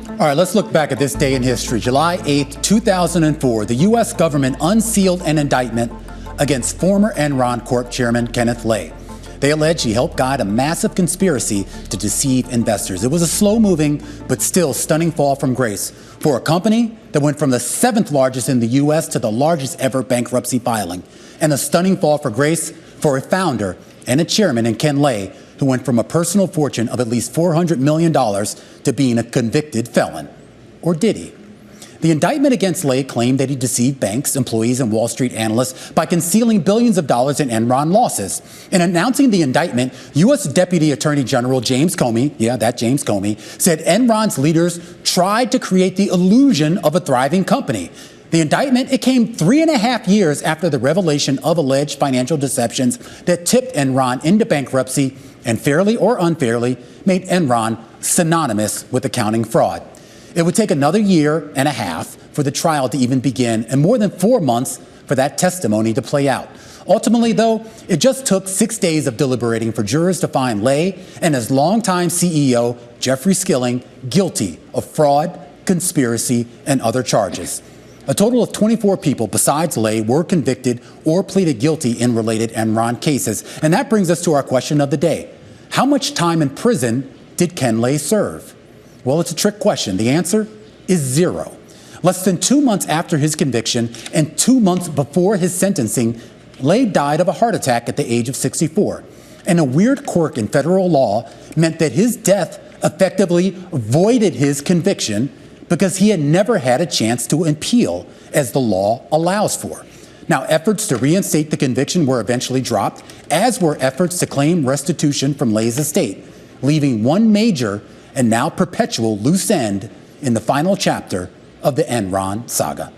All right, let's look back at this day in history. July 8th, 2004, the U.S. government unsealed an indictment against former Enron Corp chairman Kenneth Lay. They allege he helped guide a massive conspiracy to deceive investors. It was a slow-moving but still stunning fall from grace for a company that went from the 7th largest in the U.S. to the largest ever bankruptcy filing, and a stunning fall for grace for a founder and a chairman in Ken Lay, who went from a personal fortune of at least $400 million to being a convicted felon. Or did he? The indictment against Lay claimed that he deceived banks, employees, and Wall Street analysts by concealing billions of dollars in Enron losses. In announcing the indictment, U.S. Deputy Attorney General James Comey, James Comey, said Enron's leaders tried to create the illusion of a thriving company. The indictment, it came 3.5 years after the revelation of alleged financial deceptions that tipped Enron into bankruptcy and fairly or unfairly made Enron synonymous with accounting fraud. It would take another 1.5 years for the trial to even begin and more than 4 months for that testimony to play out. Ultimately, though, it just took 6 days of deliberating for jurors to find Lay and his longtime CEO, Jeffrey Skilling, guilty of fraud, conspiracy, and other charges. A total of 24 people besides Lay were convicted or pleaded guilty in related Enron cases. And that brings us to our question of the day. How much time in prison did Ken Lay serve? Well, it's a trick question. The answer is 0. Less than 2 months after his conviction and 2 months before his sentencing, Lay died of a heart attack at the age of 64. And a weird quirk in federal law meant that his death effectively voided his conviction because he had never had a chance to appeal, as the law allows for. Now, efforts to reinstate the conviction were eventually dropped, as were efforts to claim restitution from Lay's estate, leaving one major and now perpetual loose end in the final chapter of the Enron saga.